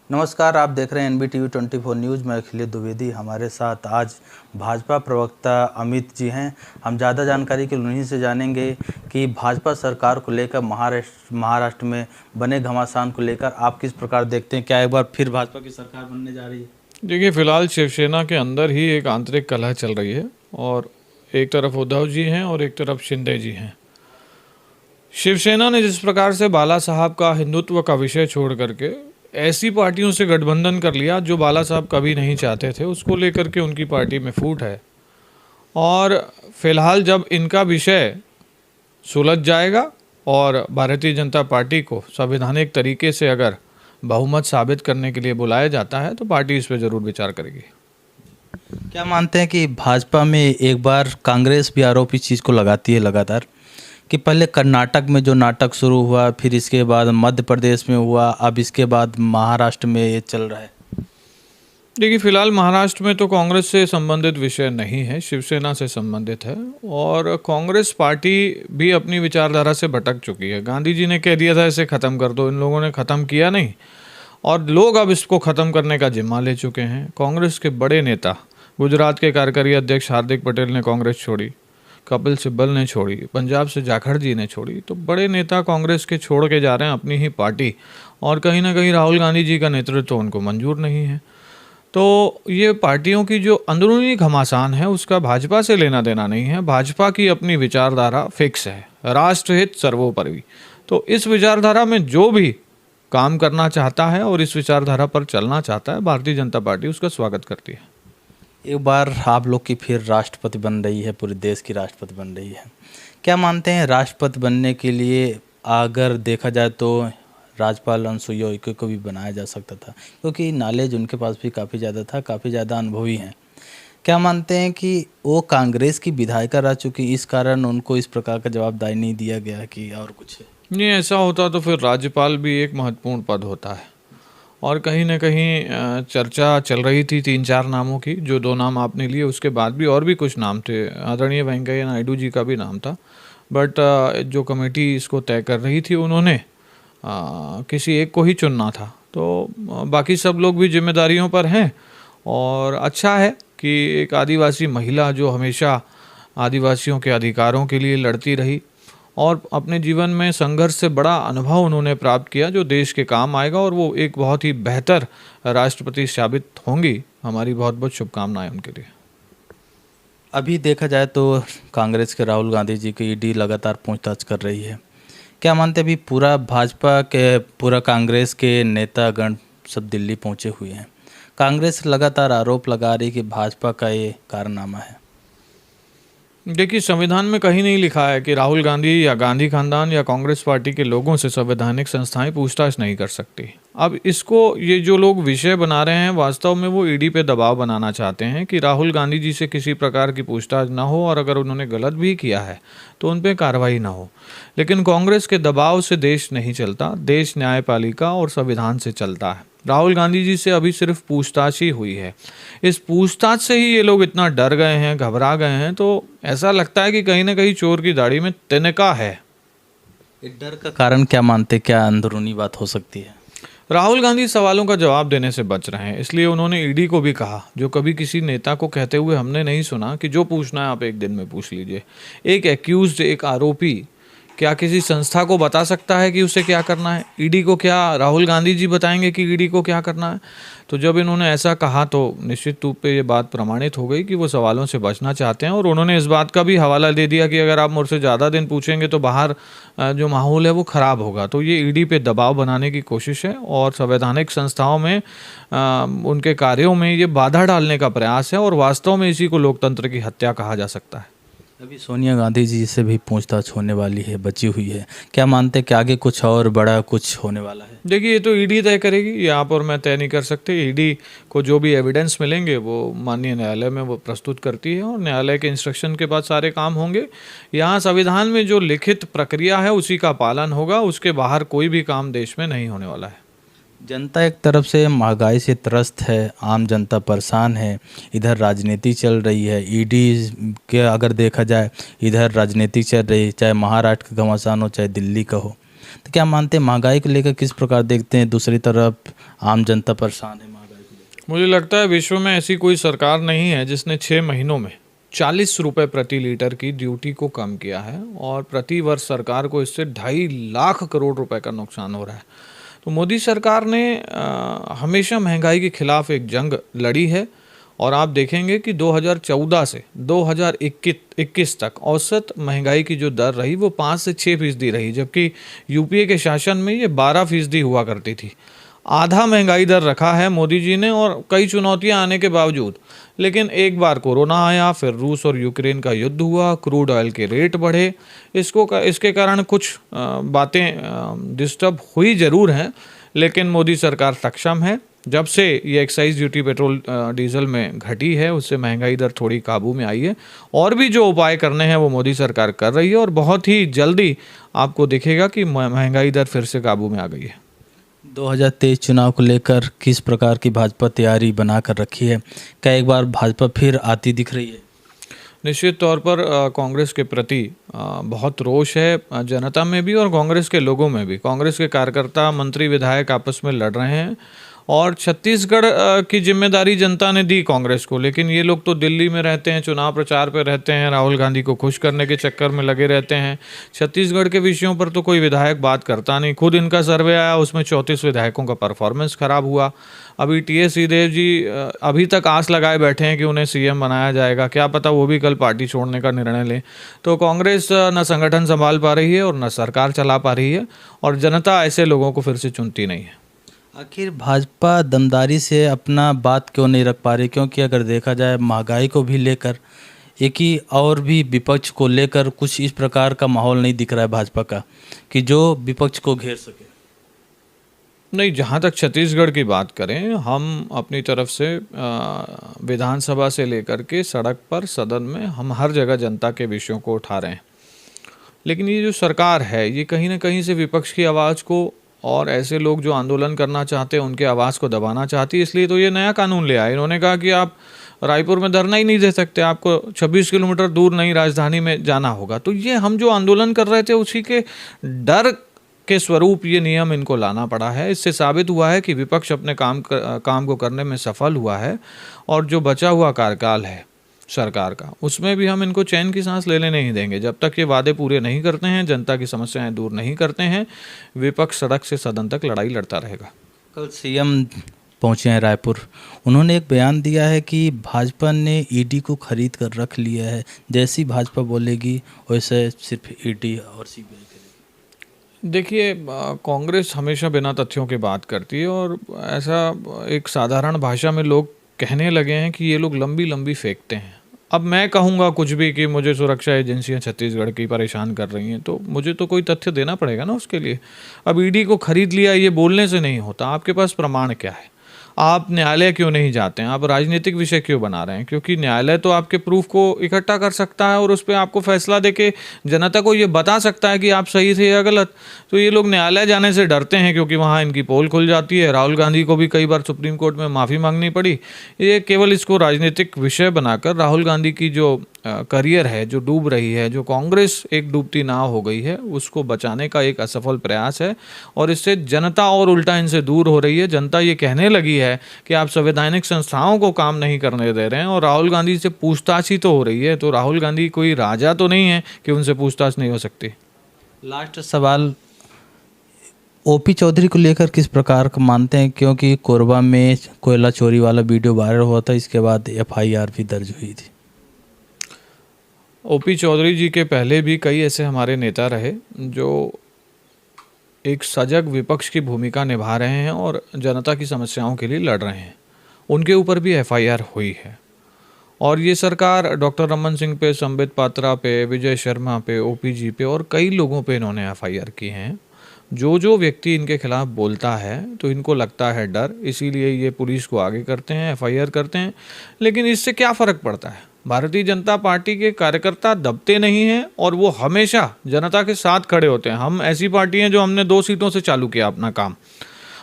नमस्कार, आप देख रहे हैं NBTV 24 न्यूज़। मैं अखिलेश द्विवेदी। हमारे साथ आज भाजपा प्रवक्ता अमित जी हैं। हम ज़्यादा जानकारी के उन्हीं से जानेंगे कि भाजपा सरकार को लेकर महाराष्ट्र में बने घमासान को लेकर आप किस प्रकार देखते हैं। क्या एक बार फिर भाजपा की सरकार बनने जा रही है? देखिए, फिलहाल शिवसेना के अंदर ही एक आंतरिक कलह चल रही है और एक तरफ उद्धव जी हैं और एक तरफ शिंदे जी हैं। शिवसेना ने जिस प्रकार से बाला साहब का हिंदुत्व का विषय छोड़ करके ऐसी पार्टियों से गठबंधन कर लिया जो बाला साहब कभी नहीं चाहते थे, उसको लेकर के उनकी पार्टी में फूट है। और फिलहाल जब इनका विषय सुलझ जाएगा और भारतीय जनता पार्टी को संवैधानिक तरीके से अगर बहुमत साबित करने के लिए बुलाया जाता है तो पार्टी इस पर ज़रूर विचार करेगी। क्या मानते हैं कि भाजपा में एक बार कांग्रेस भी आरोप इस चीज़ को लगाती है लगातार कि पहले कर्नाटक में जो नाटक शुरू हुआ, फिर इसके बाद मध्य प्रदेश में हुआ, अब इसके बाद महाराष्ट्र में ये चल रहा है। देखिए, फिलहाल महाराष्ट्र में तो कांग्रेस से संबंधित विषय नहीं है, शिवसेना से संबंधित है। और कांग्रेस पार्टी भी अपनी विचारधारा से भटक चुकी है। गांधी जी ने कह दिया था इसे ख़त्म कर दो, इन लोगों ने ख़त्म किया नहीं और लोग अब इसको ख़त्म करने का जिम्मा ले चुके हैं। कांग्रेस के बड़े नेता, गुजरात के कार्यकारी अध्यक्ष हार्दिक पटेल ने कांग्रेस छोड़ी, कपिल सिब्बल ने छोड़ी, पंजाब से जाखड़ जी ने छोड़ी। तो बड़े नेता कांग्रेस के छोड़ के जा रहे हैं अपनी ही पार्टी, और कहीं ना कहीं राहुल गांधी जी का नेतृत्व उनको मंजूर नहीं है। तो ये पार्टियों की जो अंदरूनी घमासान है उसका भाजपा से लेना देना नहीं है। भाजपा की अपनी विचारधारा फिक्स है, राष्ट्रहित सर्वोपरि। तो इस विचारधारा में जो भी काम करना चाहता है और इस विचारधारा पर चलना चाहता है, भारतीय जनता पार्टी उसका स्वागत करती है। एक बार आप लोग की फिर राष्ट्रपति बन रही है, पूरे देश की राष्ट्रपति बन रही है। क्या मानते हैं राष्ट्रपति बनने के लिए अगर देखा जाए तो राज्यपाल अनुसुईया उइके को भी बनाया जा सकता था, क्योंकि नॉलेज उनके पास भी काफ़ी ज़्यादा था, काफ़ी ज़्यादा अनुभवी हैं। क्या मानते हैं कि वो कांग्रेस की विधायिका रह चुकी, इस कारण उनको इस प्रकार का जवाबदारी नहीं दिया गया कि और कुछ है? नहीं, ऐसा होता तो फिर राज्यपाल भी एक महत्वपूर्ण पद होता है। और कहीं ना कहीं चर्चा चल रही थी 3-4 नामों की। जो 2 नाम आपने लिए उसके बाद भी और भी कुछ नाम थे, आदरणीय वेंकैया नायडू जी का भी नाम था। बट जो कमेटी इसको तय कर रही थी उन्होंने किसी एक को ही चुनना था। तो बाकी सब लोग भी जिम्मेदारियों पर हैं। और अच्छा है कि एक आदिवासी महिला जो हमेशा आदिवासियों के अधिकारों के लिए लड़ती रही और अपने जीवन में संघर्ष से बड़ा अनुभव उन्होंने प्राप्त किया जो देश के काम आएगा, और वो एक बहुत ही बेहतर राष्ट्रपति साबित होंगी। हमारी बहुत बहुत शुभकामनाएं उनके लिए। अभी देखा जाए तो कांग्रेस के राहुल गांधी जी की ईडी लगातार पूछताछ कर रही है। क्या मानते हैं अभी पूरा भाजपा के पूरा कांग्रेस के नेतागण सब दिल्ली पहुंचे हुए हैं। कांग्रेस लगातार आरोप लगा रही कि भाजपा का ये कारनामा है। देखिए, संविधान में कहीं नहीं लिखा है कि राहुल गांधी या गांधी खानदान या कांग्रेस पार्टी के लोगों से संवैधानिक संस्थाएं पूछताछ नहीं कर सकती। अब इसको ये जो लोग विषय बना रहे हैं, वास्तव में वो ईडी पे दबाव बनाना चाहते हैं कि राहुल गांधी जी से किसी प्रकार की पूछताछ ना हो, और अगर उन्होंने गलत भी किया है तो उन पर कार्रवाई ना हो। लेकिन कांग्रेस के दबाव से देश नहीं चलता, देश न्यायपालिका और संविधान से चलता है। राहुल गांधी जी से अभी सिर्फ पूछताछ ही हुई है। इस पूछताछ से ही ये लोग इतना डर गए हैं, घबरा गए हैं। तो ऐसा लगता है कि कहीं ना कहीं चोर की दाढ़ी में तिनका है। ये डर का कारण क्या मानते, क्या अंदरूनी बात हो सकती है? राहुल गांधी सवालों का जवाब देने से बच रहे हैं, इसलिए उन्होंने ईडी को भी कहा, जो कभी किसी नेता को कहते हुए हमने नहीं सुना, कि जो पूछना है आप एक दिन में पूछ लीजिए। एक एक्यूज्ड, एक आरोपी क्या किसी संस्था को बता सकता है कि उसे क्या करना है? ईडी को क्या राहुल गांधी जी बताएंगे कि ईडी को क्या करना है? तो जब इन्होंने ऐसा कहा तो निश्चित रूप पे ये बात प्रमाणित हो गई कि वो सवालों से बचना चाहते हैं। और उन्होंने इस बात का भी हवाला दे दिया कि अगर आप मुझसे ज़्यादा दिन पूछेंगे तो बाहर जो माहौल है वो ख़राब होगा। तो ये ईडी पे दबाव बनाने की कोशिश है और संवैधानिक संस्थाओं में उनके कार्यों में ये बाधा डालने का प्रयास है, और वास्तव में इसी को लोकतंत्र की हत्या कहा जा सकता है। अभी सोनिया गांधी जी से भी पूछताछ होने वाली है, बची हुई है। क्या मानते हैं कि आगे कुछ और बड़ा कुछ होने वाला है? देखिए, ये तो ईडी तय करेगी, ये आप और मैं तय नहीं कर सकते। ईडी को जो भी एविडेंस मिलेंगे वो माननीय न्यायालय में वो प्रस्तुत करती है, और न्यायालय के इंस्ट्रक्शन के बाद सारे काम होंगे। यहाँ संविधान में जो लिखित प्रक्रिया है उसी का पालन होगा, उसके बाहर कोई भी काम देश में नहीं होने वाला है। जनता एक तरफ से महंगाई से त्रस्त है, आम जनता परेशान है, इधर राजनीति चल रही है। ईडी के अगर देखा जाए इधर राजनीति चल रही है, चाहे महाराष्ट्र का घमासान हो चाहे दिल्ली का हो। तो क्या मानते हैं महंगाई को लेकर किस प्रकार देखते हैं? दूसरी तरफ आम जनता परेशान है महंगाई को लेकर। मुझे लगता है विश्व में ऐसी कोई सरकार नहीं है जिसने 6 महीनों में 40 रुपए प्रति लीटर की ड्यूटी को कम किया है, और प्रति वर्ष सरकार को इससे 2.5 लाख करोड़ रुपए का नुकसान हो रहा है। तो मोदी सरकार ने हमेशा महंगाई के खिलाफ एक जंग लड़ी है, और आप देखेंगे कि 2014 से 2021 तक औसत महंगाई की जो दर रही वो 5 से 6% रही, जबकि यूपीए के शासन में ये 12% हुआ करती थी। आधा महंगाई दर रखा है मोदी जी ने, और कई चुनौतियां आने के बावजूद। लेकिन एक बार कोरोना आया, फिर रूस और यूक्रेन का युद्ध हुआ, क्रूड ऑयल के रेट बढ़े, इसके कारण कुछ बातें डिस्टर्ब हुई जरूर हैं, लेकिन मोदी सरकार सक्षम है। जब से ये एक्साइज ड्यूटी पेट्रोल डीजल में घटी है, उससे महंगाई दर थोड़ी काबू में आई है, और भी जो उपाय करने हैं वो मोदी सरकार कर रही है, और बहुत ही जल्दी आपको दिखेगा कि महंगाई दर फिर से काबू में आ गई है। 2023 चुनाव को लेकर किस प्रकार की भाजपा तैयारी बना कर रखी है? क्या एक बार भाजपा फिर आती दिख रही है? निश्चित तौर पर कांग्रेस के प्रति बहुत रोष है जनता में भी और कांग्रेस के लोगों में भी। कांग्रेस के कार्यकर्ता, मंत्री, विधायक आपस में लड़ रहे हैं, और छत्तीसगढ़ की जिम्मेदारी जनता ने दी कांग्रेस को, लेकिन ये लोग तो दिल्ली में रहते हैं, चुनाव प्रचार पे रहते हैं, राहुल गांधी को खुश करने के चक्कर में लगे रहते हैं। छत्तीसगढ़ के विषयों पर तो कोई विधायक बात करता नहीं। खुद इनका सर्वे आया, उसमें 34 विधायकों का परफॉर्मेंस खराब हुआ। अभी टी.एस. सिंहदेव जी अभी तक आस लगाए बैठे हैं कि उन्हें सीएम बनाया जाएगा, क्या पता वो भी कल पार्टी छोड़ने का निर्णय लें। तो कांग्रेस न संगठन संभाल पा रही है और न सरकार चला पा रही है, और जनता ऐसे लोगों को फिर से चुनती नहीं है। आखिर भाजपा दमदारी से अपना बात क्यों नहीं रख पा रही? क्योंकि अगर देखा जाए महंगाई को भी लेकर, एक ही और भी विपक्ष को लेकर कुछ इस प्रकार का माहौल नहीं दिख रहा है भाजपा का कि जो विपक्ष को घेर सके। नहीं, जहाँ तक छत्तीसगढ़ की बात करें, हम अपनी तरफ से विधानसभा से लेकर के सड़क पर, सदन में, हम हर जगह जनता के विषयों को उठा रहे हैं। लेकिन ये जो सरकार है, ये कहीं ना कहीं से विपक्ष की आवाज़ को और ऐसे लोग जो आंदोलन करना चाहते हैं उनके आवाज़ को दबाना चाहती है। इसलिए तो ये नया कानून ले आए। इन्होंने कहा कि आप रायपुर में धरना ही नहीं दे सकते, आपको 26 किलोमीटर दूर नई राजधानी में जाना होगा। तो ये हम जो आंदोलन कर रहे थे उसी के डर के स्वरूप ये नियम इनको लाना पड़ा है। इससे साबित हुआ है कि विपक्ष अपने काम को करने में सफल हुआ है, और जो बचा हुआ कार्यकाल है सरकार का, उसमें भी हम इनको चैन की सांस लेने नहीं देंगे। जब तक ये वादे पूरे नहीं करते हैं, जनता की समस्याएं दूर नहीं करते हैं, विपक्ष सड़क से सदन तक लड़ाई लड़ता रहेगा। कल सीएम पहुंचे हैं रायपुर, उन्होंने एक बयान दिया है कि भाजपा ने ईडी को खरीद कर रख लिया है, जैसी भाजपा बोलेगी वैसे सिर्फ ईडी और सीबीआई करेगी। देखिए, कांग्रेस हमेशा बिना तथ्यों की बात करती है, और ऐसा एक साधारण भाषा में लोग कहने लगे हैं कि ये लोग लंबी लंबी फेंकते हैं। अब मैं कहूँगा कुछ भी कि मुझे सुरक्षा एजेंसियां छत्तीसगढ़ की परेशान कर रही हैं, तो मुझे तो कोई तथ्य देना पड़ेगा ना उसके लिए। अब ईडी को खरीद लिया ये बोलने से नहीं होता। आपके पास प्रमाण क्या है? आप न्यायालय क्यों नहीं जाते हैं? आप राजनीतिक विषय क्यों बना रहे हैं? क्योंकि न्यायालय तो आपके प्रूफ को इकट्ठा कर सकता है और उस पर आपको फैसला देके जनता को ये बता सकता है कि आप सही थे या गलत। तो ये लोग न्यायालय जाने से डरते हैं क्योंकि वहाँ इनकी पोल खुल जाती है। राहुल गांधी को भी कई बार सुप्रीम कोर्ट में माफ़ी मांगनी पड़ी। ये केवल इसको राजनीतिक विषय बनाकर राहुल गांधी की जो करियर है, जो डूब रही है, जो कांग्रेस एक डूबती नाव हो गई है, उसको बचाने का एक असफल प्रयास है, और इससे जनता और उल्टा इनसे दूर हो रही है। जनता ये कहने लगी है कि आप संवैधानिक संस्थाओं को काम नहीं करने दे रहे हैं, और राहुल गांधी से पूछताछ ही तो हो रही है। तो राहुल गांधी कोई राजा तो नहीं है कि उनसे पूछताछ नहीं हो सकती। लास्ट सवाल, ओपी चौधरी को लेकर किस प्रकार का मानते हैं? क्योंकि कोरबा में कोयला चोरी वाला वीडियो वायरल हुआ था, इसके बाद एफआईआर भी दर्ज हुई थी। ओपी चौधरी जी के पहले भी कई ऐसे हमारे नेता रहे जो एक सजग विपक्ष की भूमिका निभा रहे हैं और जनता की समस्याओं के लिए लड़ रहे हैं। उनके ऊपर भी एफआईआर हुई है, और ये सरकार डॉक्टर रमन सिंह पे, संबित पात्रा पे, विजय शर्मा पे, ओपी जी पे और कई लोगों पे इन्होंने एफआईआर की हैं। जो व्यक्ति इनके खिलाफ बोलता है तो इनको लगता है डर, इसीलिए ये पुलिस को आगे करते हैं, एफआईआर करते हैं। लेकिन इससे क्या फ़र्क पड़ता है? भारतीय जनता पार्टी के कार्यकर्ता दबते नहीं हैं और वो हमेशा जनता के साथ खड़े होते हैं। हम ऐसी पार्टी हैं जो हमने 2 सीटों से चालू किया अपना काम,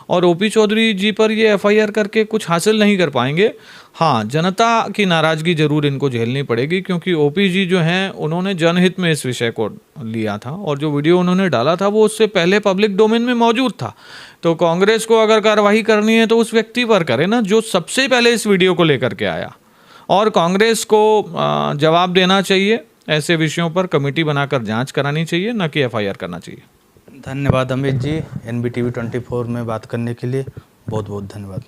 और ओपी चौधरी जी पर ये एफआईआर करके कुछ हासिल नहीं कर पाएंगे। हाँ, जनता की नाराज़गी जरूर इनको झेलनी पड़ेगी, क्योंकि ओपी जी जो हैं उन्होंने जनहित में इस विषय को लिया था और जो वीडियो उन्होंने डाला था वो उससे पहले पब्लिक डोमेन में मौजूद था। तो कांग्रेस को अगर कार्रवाई करनी है तो उस व्यक्ति पर करे ना जो सबसे पहले इस वीडियो को लेकर के आया, और कांग्रेस को जवाब देना चाहिए। ऐसे विषयों पर कमेटी बनाकर जांच करानी चाहिए, न कि एफआईआर करना चाहिए। धन्यवाद अमित जी, NBTV 24 में बात करने के लिए बहुत बहुत धन्यवाद।